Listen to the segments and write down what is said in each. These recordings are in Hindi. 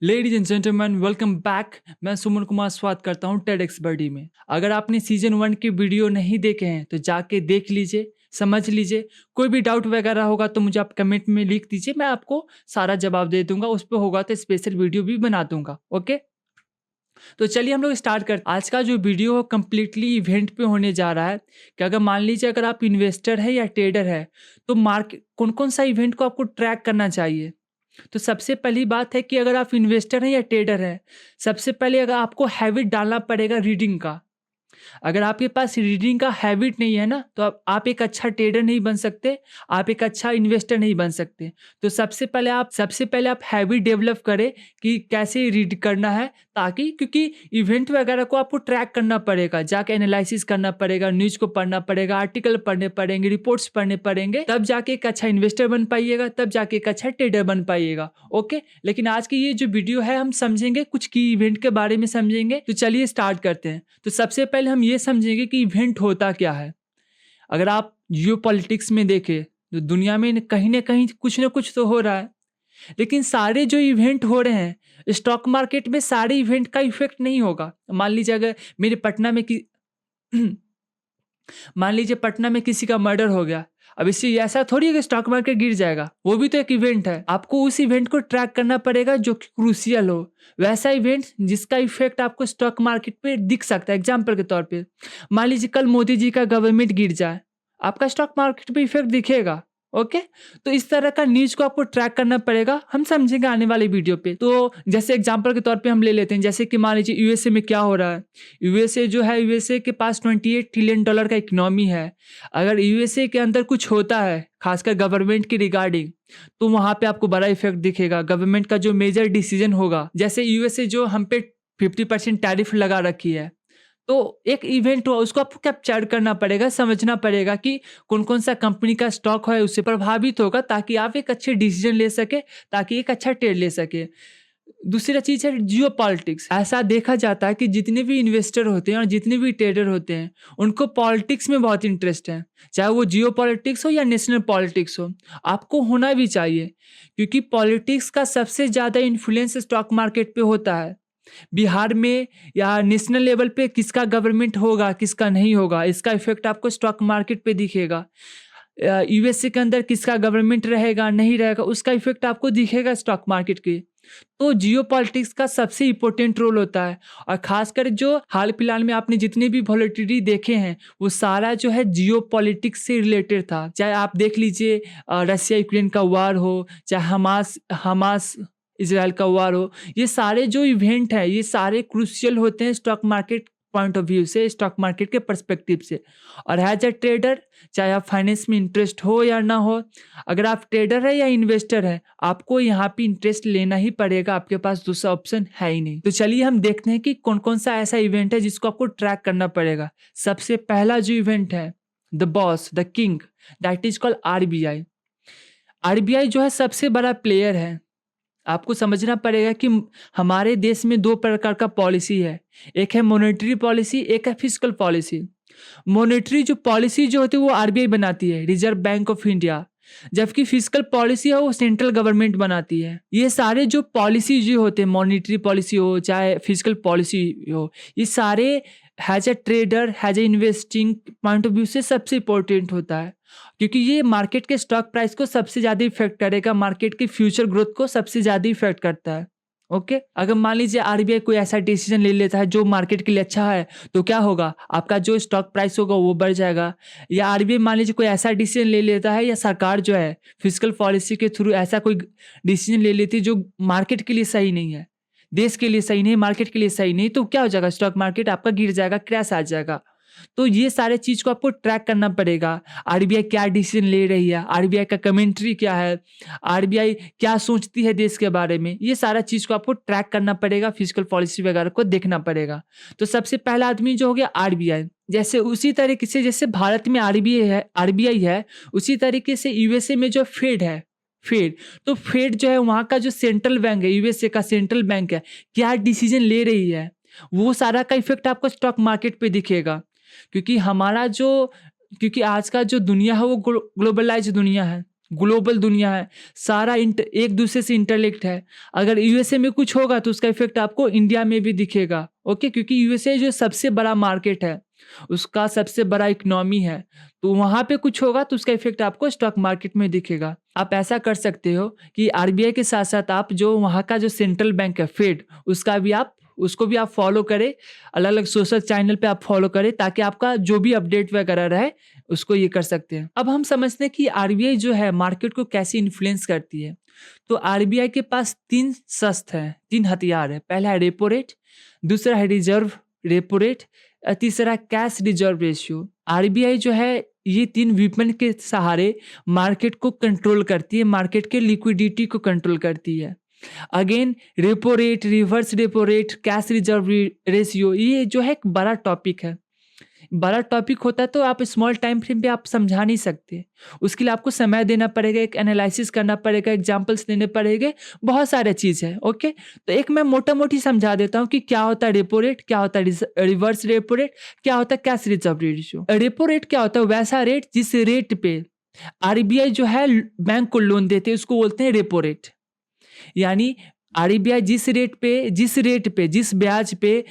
Ladies and gentleman welcome back. मैं सुमन कुमार स्वागत करता हूं टेडेक्स बर्डी में। अगर आपने सीजन 1 की वीडियो नहीं देखे हैं तो जाके देख लीजिए, समझ लीजिए। कोई भी डाउट वगैरह होगा तो मुझे आप कमेंट में लिख दीजिए, मैं आपको सारा जवाब दे दूंगा। उस पर होगा तो स्पेशल वीडियो भी बना दूंगा। ओके, तो चलिए हम लोग स्टार्ट करते हैं। आज का जो वीडियो कम्प्लीटली इवेंट पे होने जा रहा है कि अगर मान लीजिए अगर आप इन्वेस्टर है या ट्रेडर है तो मार्केट कौन कौन सा इवेंट को आपको ट्रैक करना चाहिए। तो सबसे पहली बात है कि अगर आप इन्वेस्टर हैं या ट्रेडर हैं, सबसे पहले अगर आपको हैबिट डालना पड़ेगा रीडिंग का। अगर आपके पास रीडिंग का हैबिट नहीं है ना तो आप एक अच्छा ट्रेडर नहीं बन सकते, आप एक अच्छा इन्वेस्टर नहीं बन सकते। तो सबसे पहले आप हैबिट डेवलप करें कि कैसे रीड करना है, ताकि क्योंकि इवेंट वगैरह को आपको ट्रैक करना पड़ेगा, जाके एनालिसिस करना पड़ेगा, न्यूज़ को पढ़ना पड़ेगा, आर्टिकल पढ़ने पड़ेंगे, रिपोर्ट्स पढ़ने पड़ेंगे, तब जाके एक अच्छा इन्वेस्टर बन पाइएगा, तब जाके एक अच्छा ट्रेडर बन पाइएगा। ओके, लेकिन आज की ये जो वीडियो है हम समझेंगे कुछ की इवेंट के बारे में समझेंगे। तो चलिए स्टार्ट करते हैं। तो सबसे पहले हम ये समझेंगे कि इवेंट होता क्या है। अगर आप जियो पॉलिटिक्स में देखें तो दुनिया में कहीं ना कहीं कुछ ना कुछ तो हो रहा है, लेकिन सारे जो इवेंट हो रहे हैं स्टॉक मार्केट में, सारे इवेंट का इफेक्ट नहीं होगा। मान लीजिए अगर मेरे पटना में मान लीजिए पटना में किसी का मर्डर हो गया, अब इससे ऐसा थोड़ी है कि स्टॉक मार्केट गिर जाएगा, वो भी तो एक इवेंट है। आपको उस इवेंट को ट्रैक करना पड़ेगा जो कि क्रूशियल हो, वैसा इवेंट जिसका इफेक्ट आपको स्टॉक मार्केट पे दिख सकता है। एग्जाम्पल के तौर पे मान लीजिए कल मोदी जी का गवर्नमेंट गिर जाए, आपका स्टॉक मार्केट पे इफेक्ट दिखेगा। ओके, तो इस तरह का न्यूज को आपको ट्रैक करना पड़ेगा, हम समझेंगे आने वाली वीडियो पे। तो जैसे एग्जांपल के तौर पे हम ले लेते हैं, जैसे कि मान लीजिए यूएसए में क्या हो रहा है। यूएसए जो है, यूएसए के पास $28 ट्रिलियन का इकोनॉमी है। अगर यूएसए के अंदर कुछ होता है खासकर गवर्नमेंट की रिगार्डिंग, तो वहां पे आपको बड़ा इफेक्ट दिखेगा। गवर्नमेंट का जो मेजर डिसीजन होगा, जैसे यूएसए जो हम पे 50% टैरिफ लगा रखी है, तो एक इवेंट हुआ, उसको आपको कैप्चर करना पड़ेगा, समझना पड़ेगा कि कौन कौन सा कंपनी का स्टॉक है उससे प्रभावित होगा, ताकि आप एक अच्छे डिसीजन ले सके, ताकि एक अच्छा ट्रेड ले सके। दूसरा चीज है जियो पॉलिटिक्स। ऐसा देखा जाता है कि जितने भी इन्वेस्टर होते हैं और जितने भी ट्रेडर होते हैं उनको पॉलिटिक्स में बहुत इंटरेस्ट है, चाहे वो जियो पॉलिटिक्स हो या नेशनल पॉलिटिक्स हो। आपको होना भी चाहिए, क्योंकि पॉलिटिक्स का सबसे ज्यादा इन्फ्लुएंस स्टॉक मार्केट पे होता है। बिहार में या नेशनल लेवल पे किसका गवर्नमेंट होगा, किसका नहीं होगा, इसका इफेक्ट आपको स्टॉक मार्केट पे दिखेगा। यूएसए के अंदर किसका गवर्नमेंट रहेगा नहीं रहेगा, उसका इफेक्ट आपको दिखेगा स्टॉक मार्केट के। तो जियो पॉलिटिक्स का सबसे इंपॉर्टेंट रोल होता है। और खासकर जो हाल फिलहाल में आपने जितने भी वॉलेटिलिटी देखे हैं वो सारा जो है जियो पॉलिटिक्स से रिलेटेड था। चाहे आप देख लीजिए रशिया यूक्रेन का वार हो, चाहे हमास इजराइल का वार हो, ये सारे जो इवेंट हैं ये सारे क्रूशियल होते हैं stock market point of view से, स्टॉक मार्केट के पर्सपेक्टिव से। और एज अ ट्रेडर, चाहे आप फाइनेंस में इंटरेस्ट हो या ना हो, अगर आप ट्रेडर है या इन्वेस्टर है, आपको यहाँ पे इंटरेस्ट लेना ही पड़ेगा, आपके पास दूसरा ऑप्शन है ही नहीं। तो चलिए हम देखते हैं कि कौन कौन सा ऐसा इवेंट है जिसको आपको ट्रैक करना पड़ेगा। सबसे पहला जो इवेंट है, the boss, the king, that is called RBI. RBI जो है सबसे बड़ा प्लेयर है। आपको समझना पड़ेगा कि हमारे देश में दो प्रकार का पॉलिसी है, एक है मॉनेटरी पॉलिसी, एक है फिस्कल पॉलिसी। मॉनेटरी जो पॉलिसी जो होती है वो आरबीआई बनाती है, रिजर्व बैंक ऑफ इंडिया, जबकि फिस्कल पॉलिसी है वो सेंट्रल गवर्नमेंट बनाती है। ये सारे जो पॉलिसी जो होते हैं, मॉनेटरी पॉलिसी हो चाहे फिस्कल पॉलिसी हो, ये सारे has a trader, has a investing point of view से सबसे इंपॉर्टेंट होता है, क्योंकि ये मार्केट के स्टॉक प्राइस को सबसे ज़्यादा इफेक्ट करेगा, मार्केट की फ्यूचर ग्रोथ को सबसे ज़्यादा इफेक्ट करता है। ओके, अगर मान लीजिए आरबीआई कोई ऐसा डिसीजन ले लेता है जो मार्केट के लिए अच्छा है, तो क्या होगा, आपका जो स्टॉक प्राइस होगा वो बढ़ जाएगा। या आरबीआई मान लीजिए कोई ऐसा डिसीजन ले लेता है, या सरकार जो है फिजिकल पॉलिसी के थ्रू ऐसा कोई डिसीजन ले लेती है जो मार्केट के लिए सही नहीं है, देश के लिए सही नहीं, मार्केट के लिए सही नहीं, तो क्या हो जाएगा, स्टॉक मार्केट आपका गिर जाएगा, क्रैश आ जाएगा। तो ये सारे चीज को आपको ट्रैक करना पड़ेगा। आरबीआई क्या डिसीजन ले रही है, आरबीआई का कमेंट्री क्या है, आरबीआई क्या सोचती है देश के बारे में, ये सारा चीज को आपको ट्रैक करना पड़ेगा, फिजिकल पॉलिसी वगैरह को देखना पड़ेगा। तो सबसे पहला आदमी जो हो गया आरबीआई। जैसे उसी तरीके से जैसे भारत में आरबीआई है, उसी तरीके से यूएसए में जो फेड है, तो फेड जो है वहां का जो सेंट्रल बैंक है, यूएसए का सेंट्रल बैंक है, क्या डिसीजन ले रही है, वो सारा का इफेक्ट आपको स्टॉक मार्केट पे दिखेगा। क्योंकि आज का जो दुनिया है वो ग्लोबलाइज दुनिया है। ग्लोबल दुनिया है, सारा एक दूसरे से इंटरलिंक्ड है। अगर यूएसए में कुछ होगा तो उसका इफेक्ट आपको इंडिया में भी दिखेगा। ओके, क्योंकि यूएसए जो सबसे बड़ा मार्केट है, उसका सबसे बड़ा इकोनॉमी है, तो वहाँ पे कुछ होगा तो उसका इफेक्ट आपको स्टॉक मार्केट में दिखेगा। आप ऐसा कर सकते हो कि आरबीआई के साथ साथ आप जो वहाँ का जो सेंट्रल बैंक है फेड, उसको भी आप फॉलो करें, अलग अलग सोशल चैनल पे आप फॉलो करें, ताकि आपका जो भी अपडेट वगैरह रहे उसको ये कर सकते हैं। अब हम समझते हैं कि आरबीआई जो है मार्केट को कैसे इन्फ्लुएंस करती है। तो आरबीआई के पास 3 शस्त्र हैं, 3 हथियार है। पहला है रेपो रेट, दूसरा है रिजर्व रेपो रेट, तीसरा कैश रिजर्व रेशियो। आरबीआई जो है ये 3 विपन के सहारे मार्केट को कंट्रोल करती है, मार्केट के लिक्विडिटी को कंट्रोल करती है। Again repo rate, reverse repo rate, cash reserve ratio, ये जो है एक बड़ा टॉपिक है। बड़ा टॉपिक होता है तो आप स्मॉल टाइम फ्रेम पे आप समझा नहीं सकते, उसके लिए आपको समय देना पड़ेगा, एक एनालिसिस करना पड़ेगा, एग्जांपल्स देने पड़ेंगे, बहुत सारे चीज़ है। ओके, तो एक मैं मोटा मोटी समझा देता हूँ कि क्या होता है रेपो रेट, क्या होता है रिवर्स रेपो रेट, क्या होता है cash reserve ratio. Repo rate क्या होता है? वैसा रेट जिस रेट पे आरबीआई जो है बैंक को लोन देते हैं उसको बोलते हैं रेपो रेट। यानी आरबीआई जिस ब्याज पे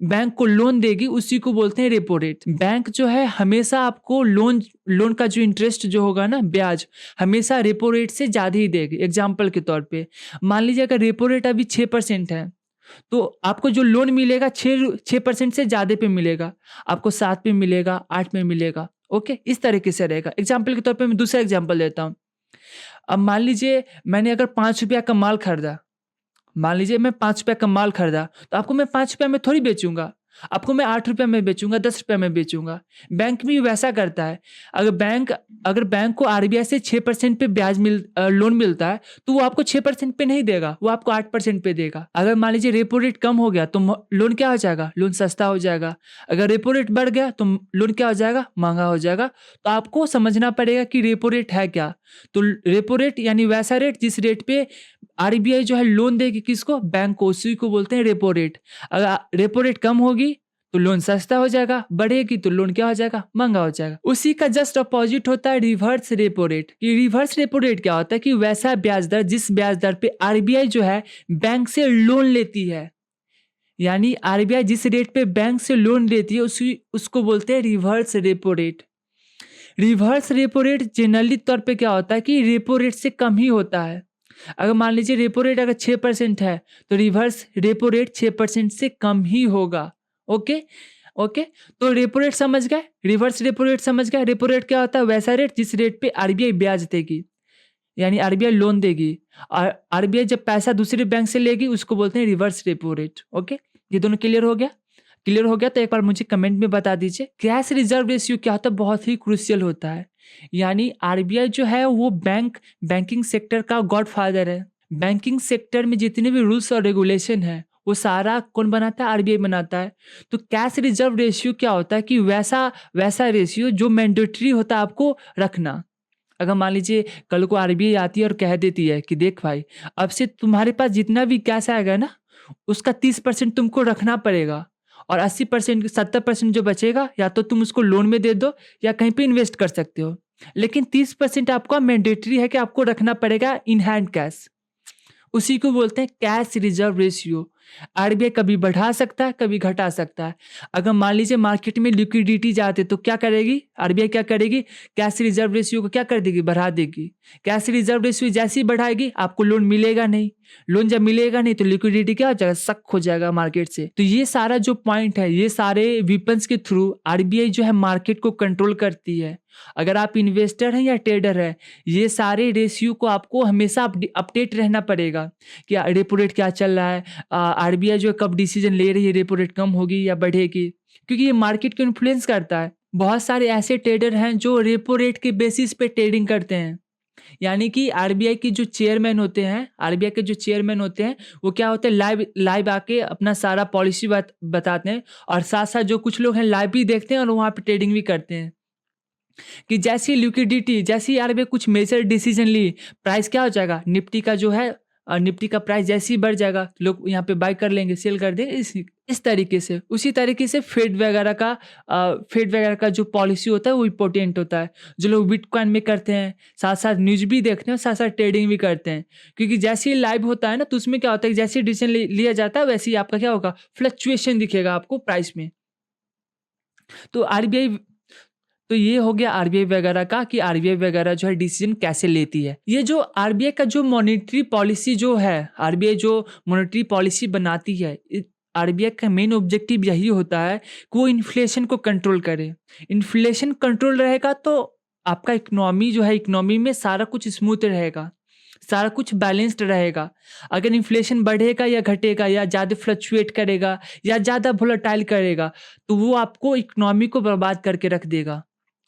बैंक को लोन देगी उसी को बोलते हैं रेपो रेट। बैंक जो है हमेशा आपको लोन का जो इंटरेस्ट जो होगा ना, ब्याज, हमेशा रेपो रेट से ज़्यादा ही देगी। एग्जाम्पल के तौर पे मान लीजिए अगर रेपो रेट अभी 6% है तो आपको जो लोन मिलेगा 6% से ज़्यादा पे मिलेगा, आपको 7 पे मिलेगा, 8 में मिलेगा। ओके, इस तरीके से रहेगा। एग्जाम्पल के तौर पे मैं दूसरा एग्जाम्पल देता हूँ। अब मान लीजिए मैंने अगर 5 रुपया का माल खरीदा, मान लीजिए मैं 5 रुपया का माल खरीदा, तो आपको मैं 5 रुपया में थोड़ी बेचूंगा, आपको मैं 8 रुपया में बेचूंगा, 10 रुपया में बेचूंगा। बैंक भी वैसा करता है। अगर बैंक को आरबीआई से 6% पे लोन मिलता है तो वो आपको 6% पे नहीं देगा, वो आपको 8% पे देगा। अगर मान लीजिए रेपो रेट कम हो गया तो लोन क्या हो जाएगा? लोन सस्ता हो जाएगा। अगर रेपो रेट बढ़ गया तो लोन क्या हो जाएगा? महंगा हो जाएगा। तो आपको समझना पड़ेगा कि रेपो रेट है क्या। तो रेपो रेट यानी वैसा रेट जिस रेट पे आरबीआई जो है लोन देगी किसको? बैंक को, उसी को बोलते हैं रेपो रेट। अगर रेपो रेट कम होगी तो लोन सस्ता हो जाएगा, बढ़ेगी तो लोन क्या हो जाएगा? महंगा हो जाएगा। उसी का जस्ट अपोजिट होता है रिवर्स रेपो रेट। ये रिवर्स रेपो रेट क्या होता है कि वैसा ब्याज दर जिस ब्याज दर पे आरबीआई जो है बैंक से लोन लेती है, यानी आरबीआई जिस रेट पे बैंक से लोन लेती है उसको बोलते हैं reverse repo rate. Reverse repo rate generally तौर पे क्या होता है कि रेपो रेट से कम ही होता है। अगर मान लीजिए रेपो रेट अगर 6% है तो रिवर्स रेपो रेट 6% से कम ही होगा। ओके, तो रेपो रेट समझ गए, रिवर्स रेपो रेट समझ गए। रेपो रेट क्या होता है? वैसा रेट जिस रेट पे आरबीआई ब्याज देगी, यानी आरबीआई लोन देगी, और आरबीआई जब पैसा दूसरे बैंक से लेगी उसको बोलते हैं रिवर्स रेपो रेट। ओके, ये दोनों क्लियर हो गया? क्लियर हो गया तो एक बार मुझे कमेंट में बता दीजिए। कैश रिजर्व रेशियो क्या होता है? बहुत ही क्रूशियल होता है। यानी आरबीआई जो है वो बैंकिंग सेक्टर का गॉडफादर है। बैंकिंग सेक्टर में जितने भी रूल्स और रेगुलेशन है वो सारा कौन बनाता है? आरबीआई बनाता है। तो कैश रिजर्व रेशियो क्या होता है कि वैसा रेशियो जो मैंडेटरी होता है आपको रखना। अगर मान लीजिए कल को आरबीआई आती है और कह देती है कि देख भाई, अब से तुम्हारे पास जितना भी कैश आएगा ना उसका 30% तुमको रखना पड़ेगा, और 80% 70% जो बचेगा या तो तुम उसको लोन में दे दो या कहीं पे इन्वेस्ट कर सकते हो, लेकिन 30% आपका मैंडेटरी है कि आपको रखना पड़ेगा इन हैंड कैश। उसी को बोलते हैं कैश रिजर्व रेशियो। आरबीआई कभी बढ़ा सकता है, कभी घटा सकता है। अगर मान लीजिए मार्केट में लिक्विडिटी जाते तो क्या करेगी आरबीआई? क्या करेगी? कैश रिजर्व रेशियो को क्या कर देगी? बढ़ा देगी। कैश रिजर्व रेशियो जैसे ही बढ़ाएगी आपको लोन मिलेगा नहीं, लोन जब मिलेगा नहीं तो लिक्विडिटी क्या हो जाएगा? सक हो जाएगा मार्केट से। तो ये सारा जो पॉइंट है, ये सारे विपन्स के थ्रू आरबीआई जो है मार्केट को कंट्रोल करती है। अगर आप इन्वेस्टर हैं या ट्रेडर हैं, ये सारे रेशियो को आपको हमेशा अपडेट रहना पड़ेगा कि रेपो रेट क्या चल रहा है, आरबीआई जो कब डिसीजन ले रही है, रेपो रेट कम होगी या बढ़ेगी, क्योंकि ये मार्केट को इन्फ्लुएंस करता है। बहुत सारे ऐसे ट्रेडर हैं जो रेपो रेट के बेसिस पे ट्रेडिंग करते हैं। यानी कि आरबीआई के जो चेयरमैन होते हैं वो क्या होते हैं, लाइव आके अपना सारा पॉलिसी बताते हैं, और साथ साथ जो कुछ लोग हैं लाइव भी देखते हैं और वहाँ पे ट्रेडिंग भी करते हैं कि जैसी लिक्विडिटी, जैसी आरबीआई कुछ मेजर डिसीजन ली, प्राइस क्या हो जाएगा, निफ्टी का जो है निफ्टी का प्राइस जैसे ही बढ़ जाएगा लोग यहाँ पे बाय कर लेंगे, सेल कर देंगे, इस तरीके से। उसी तरीके से फेड वगैरह का जो पॉलिसी होता है वो इम्पोर्टेंट होता है, जो लोग बिटकॉइन में करते हैं, साथ साथ न्यूज भी देखते हैं, साथ साथ ट्रेडिंग भी करते हैं। क्योंकि जैसे ही लाइव होता है ना, तो उसमें क्या होता है, जैसे ही डिसीजन लिया जाता है वैसे ही आपका क्या होगा, फ्लक्चुएशन दिखेगा आपको प्राइस में। तो आरबीआई तो ये हो गया आरबीआई वगैरह का, कि आरबीआई वगैरह जो है डिसीजन कैसे लेती है। ये जो आरबीआई का जो मॉनेटरी पॉलिसी जो है, आरबीआई जो मॉनेटरी पॉलिसी बनाती है, आरबीआई का मेन ऑब्जेक्टिव यही होता है कि वो इन्फ्लेशन को कंट्रोल करे। इन्फ्लेशन कंट्रोल रहेगा तो आपका इकोनॉमी जो है, इकोनॉमी में सारा कुछ स्मूथ रहेगा, सारा कुछ बैलेंस्ड रहेगा। अगर इन्फ्लेशन बढ़ेगा या घटेगा या ज़्यादा फ्लक्चुएट करेगा या ज़्यादा वोलेटाइल करेगा, तो वो आपको इकोनॉमी को बर्बाद करके रख देगा।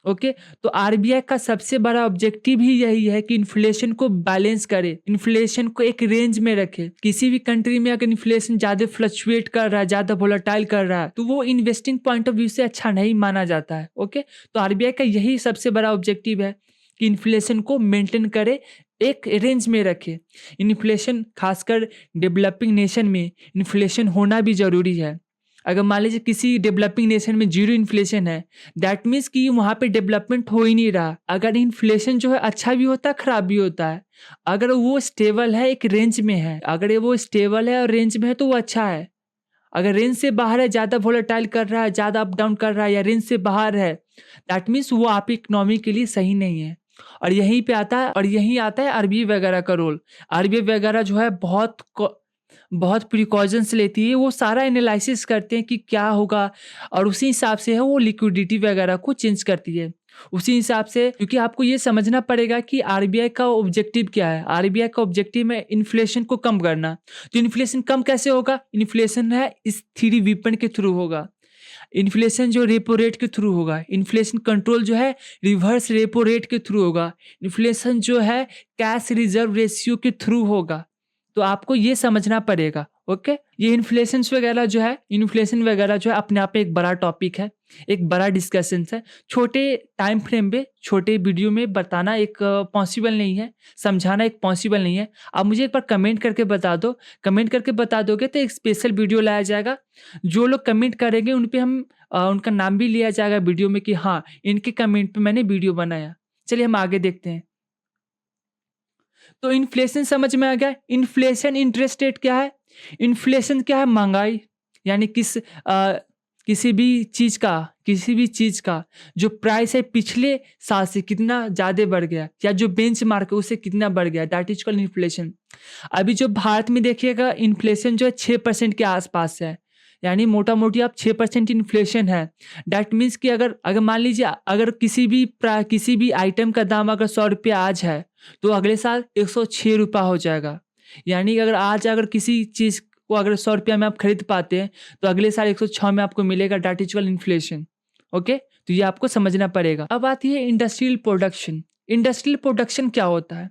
ओके, तो आरबीआई का सबसे बड़ा ऑब्जेक्टिव ही यही है कि इन्फ्लेशन को बैलेंस करे, इन्फ्लेशन को एक रेंज में रखे। किसी भी कंट्री में अगर इन्फ्लेशन ज़्यादा फ्लक्चुएट कर रहा है, ज़्यादा वोलेटाइल कर रहा है, तो वो इन्वेस्टिंग पॉइंट ऑफ व्यू से अच्छा नहीं माना जाता है। ओके, तो आरबीआई का यही सबसे बड़ा ऑब्जेक्टिव है कि इन्फ्लेशन को मेंटेन करे, एक रेंज में रखे। इन्फ्लेशन खासकर डेवलपिंग नेशन में इन्फ्लेशन होना भी ज़रूरी है। अगर मान लीजिए किसी डेवलपिंग नेशन में जीरो इन्फ्लेशन है, दैट मीन्स कि वहाँ पे डेवलपमेंट हो ही नहीं रहा। अगर इन्फ्लेशन जो है अच्छा भी होता है, खराब भी होता है। अगर वो स्टेबल है, एक रेंज में है, अगर वो स्टेबल है और रेंज में है तो वो अच्छा है। अगर रेंज से बाहर है, ज़्यादा वोलेटाइल कर रहा है, ज़्यादा अप डाउन कर रहा है, या रेंज से बाहर है, दैट मीन्स वो आपकी इकोनॉमी के लिए सही नहीं है। और यहीं पे आता है, और यहीं आता है आरबीआई वगैरह का रोल। आरबीआई वगैरह जो है बहुत प्रिकॉशंस लेती है, वो सारा एनालिसिस करते हैं कि क्या होगा, और उसी हिसाब से है वो लिक्विडिटी वगैरह को चेंज करती है उसी हिसाब से। क्योंकि आपको ये समझना पड़ेगा कि आरबीआई का ऑब्जेक्टिव क्या है। आरबीआई का ऑब्जेक्टिव है इन्फ्लेशन को कम करना। तो इन्फ्लेशन कम कैसे होगा? इन्फ्लेशन है इस थ्री वीपन के थ्रू होगा। इन्फ्लेशन जो रेपो रेट के थ्रू होगा, इन्फ्लेशन कंट्रोल जो है रिवर्स रेपो रेट के थ्रू होगा, इन्फ्लेशन जो है कैश रिजर्व रेशियो के थ्रू होगा। तो आपको ये समझना पड़ेगा। ओके, ये इन्फ्लेशन वगैरह जो है अपने आप में एक बड़ा टॉपिक है, एक बड़ा डिस्कशन है। छोटे टाइम फ्रेम में, छोटे वीडियो में बताना एक पॉसिबल नहीं है, समझाना एक पॉसिबल नहीं है। आप मुझे एक बार कमेंट करके बता दो, कमेंट करके बता दोगे तो एक स्पेशल वीडियो लाया जाएगा। जो लोग कमेंट करेंगे उन पे हम उनका नाम भी लिया जाएगा वीडियो में कि हाँ, इनके कमेंट पे मैंने वीडियो बनाया। चलिए हम आगे देखते हैं। तो इन्फ्लेशन समझ में आ गया। इन्फ्लेशन इंटरेस्ट रेट क्या है? इन्फ्लेशन क्या है? महंगाई, यानी किसी भी चीज का जो प्राइस है पिछले साल से कितना ज्यादा बढ़ गया, या जो बेंचमार्क है उससे कितना बढ़ गया, दैट इज कॉल्ड इन्फ्लेशन। अभी जो भारत में देखिएगा इन्फ्लेशन जो है 6% के आसपास है, यानी मोटा मोटी आप 6% इन्फ्लेशन है। डैट मीन्स कि अगर मान लीजिए अगर किसी भी आइटम का दाम अगर 100 रुपया आज है, तो अगले साल 106 रुपया हो जाएगा। यानी अगर आज अगर किसी चीज़ को अगर 100 रुपया में आप खरीद पाते हैं, तो अगले साल 106 में आपको मिलेगा। That is called inflation. Okay, तो ये आपको समझना पड़ेगा। अब आती है इंडस्ट्रियल प्रोडक्शन। इंडस्ट्रियल प्रोडक्शन क्या होता है?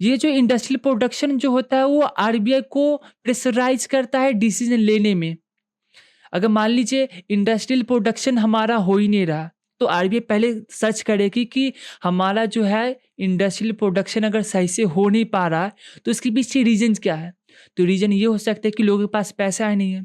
ये जो इंडस्ट्रियल प्रोडक्शन जो होता है वो आरबीआई को प्रेशराइज करता है डिसीजन लेने में। अगर मान लीजिए इंडस्ट्रियल प्रोडक्शन हमारा हो ही नहीं रहा, तो आरबीआई पहले सर्च करेगी कि हमारा जो है इंडस्ट्रियल प्रोडक्शन अगर सही से हो नहीं पा रहा है, तो इसके पीछे रीजन क्या है। तो रीजन ये हो सकता है कि लोगों के पास पैसा ही नहीं है,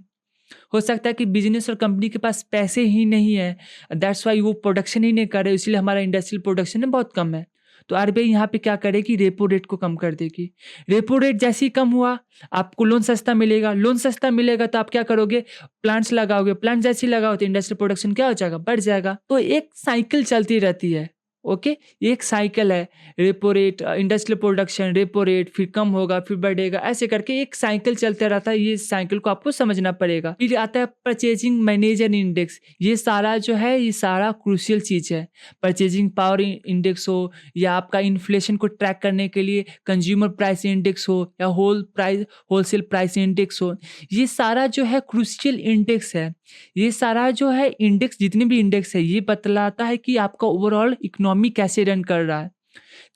हो सकता है कि बिजनेस और कंपनी के पास पैसे ही नहीं है, दैट्स वाई वो प्रोडक्शन ही नहीं कर रहे, इसलिए हमारा इंडस्ट्रियल प्रोडक्शन बहुत कम है। तो आरबीआई यहाँ पे क्या करेगी? रेपो रेट को कम कर देगी। रेपो रेट जैसे ही कम हुआ, आपको लोन सस्ता मिलेगा। लोन सस्ता मिलेगा तो आप क्या करोगे? प्लांट्स लगाओगे। प्लांट जैसे ही लगाओ तो इंडस्ट्रियल प्रोडक्शन क्या हो जाएगा? बढ़ जाएगा। तो एक साइकिल चलती रहती है। ओके, एक साइकिल है, repo rate, industrial production, repo rate, फिर कम होगा, फिर बढ़ेगा, ऐसे करके एक साइकिल चलता रहता है। ये साइकिल को आपको समझना पड़ेगा। फिर आता है परचेजिंग मैनेजर इंडेक्स। ये सारा जो है, ये सारा क्रूशियल चीज है। परचेजिंग पावर इंडेक्स हो, या आपका इन्फ्लेशन को ट्रैक करने के लिए कंज्यूमर प्राइस इंडेक्स हो, या होलसेल प्राइस इंडेक्स हो, ये सारा जो है क्रूशियल इंडेक्स है। ये सारा जो है इंडेक्स, जितने भी इंडेक्स है, ये बतलाता है कि आपका ओवरऑल इकोनॉमी कैसे रन कर रहा है।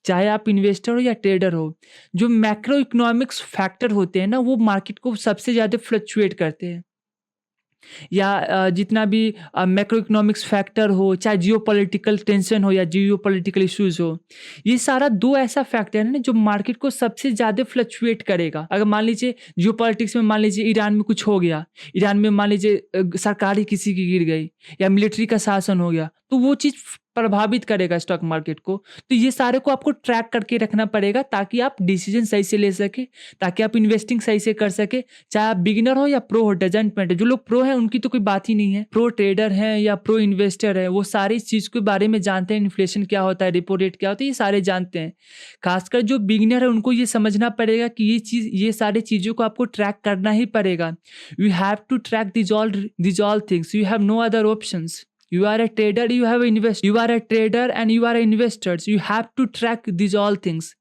चाहे आप इन्वेस्टर हो या ट्रेडर हो, जो मैक्रो इकोनॉमिक्स फैक्टर होते हैं ना, वो मार्केट को सबसे ज्यादा फ्लक्चुएट करते हैं। या जितना भी मैक्रो इकोनॉमिक्स फैक्टर हो, चाहे जियोपॉलिटिकल टेंशन हो या जियोपॉलिटिकल इश्यूज़ हो, ये सारा 2 ऐसा फैक्टर है ना जो मार्केट को सबसे ज़्यादा फ्लक्चुएट करेगा। अगर मान लीजिए जियोपॉलिटिक्स में मान लीजिए ईरान में कुछ हो गया, ईरान में मान लीजिए सरकार ही किसी की गिर गई या मिलिट्री का शासन हो गया, तो वो चीज़ प्रभावित करेगा स्टॉक मार्केट को। तो ये सारे को आपको ट्रैक करके रखना पड़ेगा ताकि आप डिसीजन सही से ले सकें, ताकि आप इन्वेस्टिंग सही से कर सकें। चाहे आप बिगिनर हो या प्रो हो, डजंट मैटर। जो लोग प्रो हैं उनकी तो कोई बात ही नहीं है, प्रो ट्रेडर हैं या प्रो इन्वेस्टर है, वो सारी चीज़ के बारे में जानते हैं। इन्फ्लेशन क्या होता है, रेपो रेट क्या होता है, ये सारे जानते हैं। खासकर जो बिगिनर है उनको ये समझना पड़ेगा कि ये सारी चीज़ों को आपको ट्रैक करना ही पड़ेगा। You have to track these all things, you have no other options. You are a trader, you have invest. You are a trader and you are investors. You have to track these all things.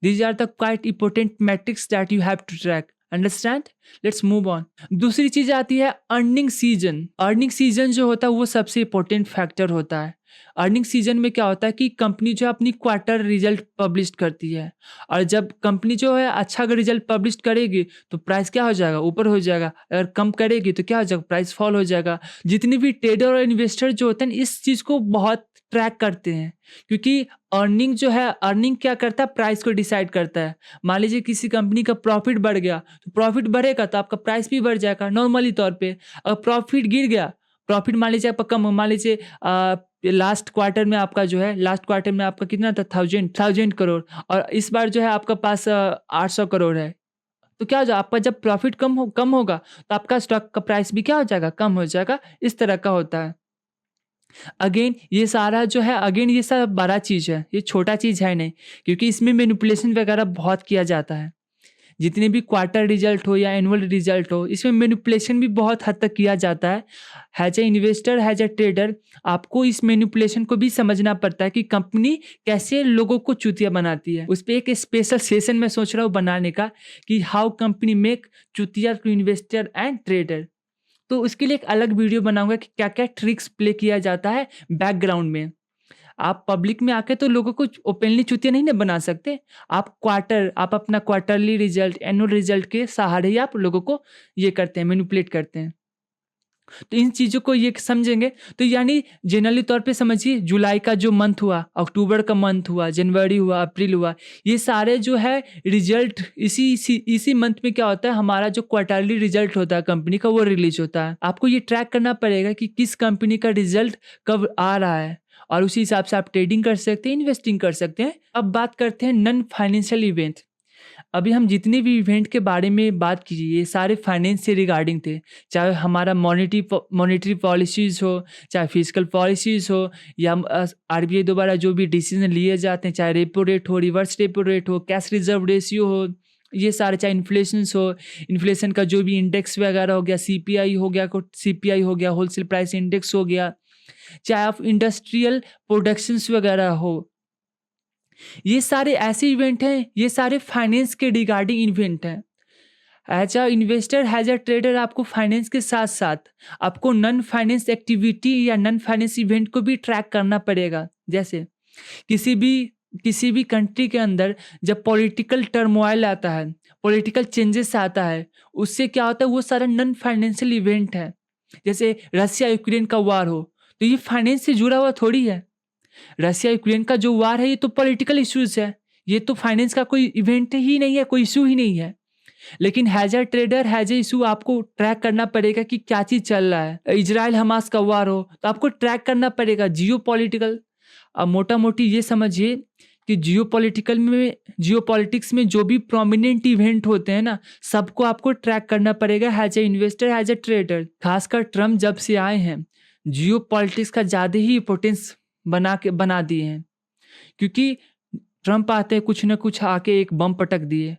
These are the quite important metrics that you have to track. Understand? Let's move on. दूसरी चीज आती है अर्निंग सीजन। अर्निंग सीजन जो होता है वो सबसे इंपॉर्टेंट फैक्टर होता है। अर्निंग सीजन में क्या होता है कि कंपनी जो है अपनी क्वार्टर रिजल्ट पब्लिश करती है, और जब कंपनी जो है अच्छा अगर रिजल्ट पब्लिश करेगी तो प्राइस क्या हो जाएगा, ऊपर हो जाएगा। अगर कम करेगी तो क्या हो जाएगा, प्राइस फॉल हो जाएगा। जितने भी ट्रेडर और इन्वेस्टर जो होते हैं इस चीज़ को बहुत ट्रैक करते हैं, क्योंकि अर्निंग जो है, अर्निंग क्या करता है, प्राइस को डिसाइड करता है। मान लीजिए किसी कंपनी का प्रॉफिट बढ़ गया, तो प्रॉफिट बढ़ेगा तो आपका प्राइस भी बढ़ जाएगा नॉर्मली तौर पे। अगर प्रॉफिट गिर गया, प्रॉफिट मान लीजिए आपका कम, मान लीजिए लास्ट क्वार्टर में आपका जो है, लास्ट क्वार्टर में आपका कितना था, 1000 करोड़, और इस बार जो है आपका पास 800 करोड़ है। तो क्या हो जाएगा, आपका जब प्रॉफिट कम होगा तो आपका स्टॉक का प्राइस भी क्या हो जाएगा, कम हो जाएगा। इस तरह का होता है। अगेन ये सारा जो है, अगेन ये सब बड़ा चीज़ है, ये छोटा चीज़ है नहीं, क्योंकि इसमें मैनिपुलेशन वगैरह बहुत किया जाता है। जितने भी क्वार्टर रिजल्ट हो या एनुअल रिजल्ट हो, इसमें मैनिपुलेशन भी बहुत हद तक किया जाता है। Has a investor, has a trader, आपको इस मैनिपुलेशन को भी समझना पड़ता है कि कंपनी कैसे लोगों को चूतिया बनाती है। उस पर एक स्पेशल सेशन मैं सोच रहा हूँ बनाने का, कि हाउ कंपनी मेक चूतिया टू इन्वेस्टर एंड ट्रेडर। तो उसके लिए एक अलग वीडियो बनाऊंगा कि क्या क्या ट्रिक्स प्ले किया जाता है बैकग्राउंड में। आप पब्लिक में आके तो लोगों को ओपनली चूतिया नहीं ना बना सकते। आप अपना क्वार्टरली रिजल्ट, एनुअल रिजल्ट के सहारे ही आप लोगों को ये करते हैं, मैनिपुलेट करते हैं। तो इन चीज़ों को ये समझेंगे तो यानी जनरली तौर पे समझिए, जुलाई का जो मंथ हुआ, अक्टूबर का मंथ हुआ, जनवरी हुआ, अप्रैल हुआ, ये सारे जो है रिजल्ट इसी मंथ में क्या होता है, हमारा जो क्वार्टरली रिजल्ट होता है कंपनी का वो रिलीज होता है। आपको ये ट्रैक करना पड़ेगा कि किस कंपनी का रिजल्ट कब आ रहा है, और उसी हिसाब से आप ट्रेडिंग कर सकते हैं, इन्वेस्टिंग कर सकते हैं। अब बात करते हैं नॉन फाइनेंशियल इवेंट। अभी हम जितने भी इवेंट के बारे में बात कीजिए, ये सारे फाइनेंस से रिगार्डिंग थे। चाहे हमारा मॉनेटरी पॉलिसीज़ हो, चाहे फिजिकल पॉलिसीज़ हो, या आरबीआई द्वारा जो भी डिसीजन लिए जाते हैं, चाहे रेपो रेट हो, रिवर्स रेपो रेट हो, कैश रिजर्व रेशियो हो, ये सारे, चाहे इन्फ्लेशन का जो भी इंडेक्स वगैरह हो गया, सीपीआई हो गया, होलसेल प्राइस इंडेक्स हो गया, चाहे आप इंडस्ट्रियल प्रोडक्शंस वगैरह हो, ये सारे ऐसे इवेंट हैं, ये सारे फाइनेंस के रिगार्डिंग इवेंट हैं। As a investor, as a trader, आपको फाइनेंस के साथ साथ आपको नॉन फाइनेंस एक्टिविटी या नॉन फाइनेंस इवेंट को भी ट्रैक करना पड़ेगा। जैसे किसी भी कंट्री के अंदर जब पॉलिटिकल टर्मोइल आता है, पॉलिटिकल चेंजेस आता है, उससे क्या होता है, वो सारा नॉन फाइनेंशियल इवेंट है। जैसे रसिया यूक्रेन का वार हो, तो ये फाइनेंस से जुड़ा हुआ थोड़ी है। रसिया यूक्रेन का जो वार है ये तो पॉलिटिकल इश्यूज है, ये तो फाइनेंस का कोई इवेंट ही नहीं है, कोई इशू ही नहीं है। लेकिन has a trader, has a issue, आपको ट्रैक करना पड़ेगा कि क्या चीज़ चल रहा है। इजराइल हमास का वार हो तो आपको ट्रैक करना पड़ेगा जियोपॉलिटिकल। अब मोटा मोटी ये समझिए कि जियोपॉलिटिक्स में जो भी प्रोमिनेंट इवेंट होते हैं ना, सबको आपको ट्रैक करना पड़ेगा has a investor, has a trader. खासकर ट्रम्प जब से आए हैं, जियोपॉलिटिक्स का ज़्यादा ही इंपॉर्टेंस बना दिए हैं, क्योंकि ट्रम्प आते हैं, कुछ ना कुछ आके एक बम पटक दिए।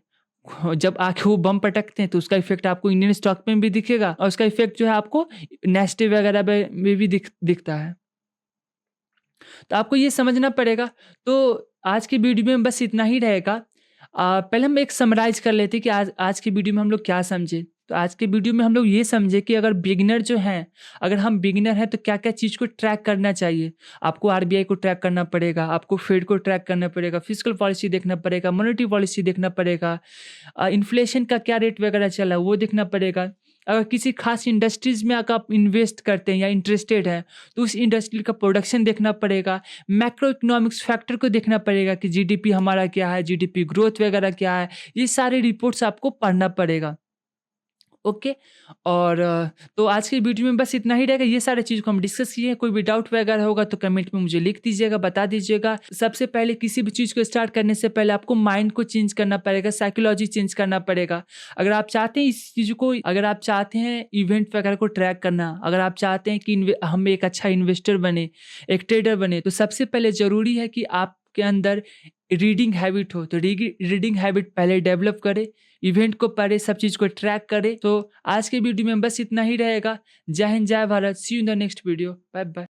जब आके वो बम पटकते हैं तो उसका इफेक्ट आपको इंडियन स्टॉक में भी दिखेगा, और उसका इफेक्ट जो है आपको नेस्टे वगैरह में भी दिखता है। तो आपको ये समझना पड़ेगा। तो आज की वीडियो में बस इतना ही रहेगा। पहले हम एक समराइज कर लेते हैं कि आज की वीडियो में हम लोग क्या समझे। तो आज के वीडियो में हम लोग ये समझे कि अगर हम बिगिनर हैं तो क्या क्या चीज़ को ट्रैक करना चाहिए। आपको आरबीआई को ट्रैक करना पड़ेगा, आपको फेड को ट्रैक करना पड़ेगा, फिजिकल पॉलिसी देखना पड़ेगा, मॉनेटरी पॉलिसी देखना पड़ेगा, इन्फ्लेशन का क्या रेट वगैरह चला है वो देखना पड़ेगा। अगर किसी खास इंडस्ट्रीज में अगर आप इन्वेस्ट करते हैं या इंटरेस्टेड हैं, तो उस इंडस्ट्री का प्रोडक्शन देखना पड़ेगा, मैक्रो इकोनॉमिक्स फैक्टर को देखना पड़ेगा कि जीडीपी हमारा क्या है, जीडीपी ग्रोथ वगैरह क्या है, ये सारे रिपोर्ट्स आपको पढ़ना पड़ेगा। ओके। और तो आज की वीडियो में बस इतना ही रहेगा। ये सारे चीज़ को हम डिस्कस किए हैं। कोई भी डाउट वगैरह होगा तो कमेंट में मुझे लिख दीजिएगा, बता दीजिएगा। सबसे पहले किसी भी चीज़ को स्टार्ट करने से पहले आपको माइंड को चेंज करना पड़ेगा, साइकोलॉजी चेंज करना पड़ेगा। अगर आप चाहते हैं इस चीज़ को, अगर आप चाहते हैं इवेंट वगैरह को ट्रैक करना, अगर आप चाहते हैं कि हम एक अच्छा इन्वेस्टर बने, एक ट्रेडर बने, तो सबसे पहले ज़रूरी है कि आपके अंदर रीडिंग हैबिट हो। तो रीडिंग हैबिट पहले डेवलप करें, इवेंट को पढ़े, सब चीज़ को ट्रैक करें। तो आज के वीडियो में बस इतना ही रहेगा। जय हिंद, जय Bharat. See you in the next video. Bye bye.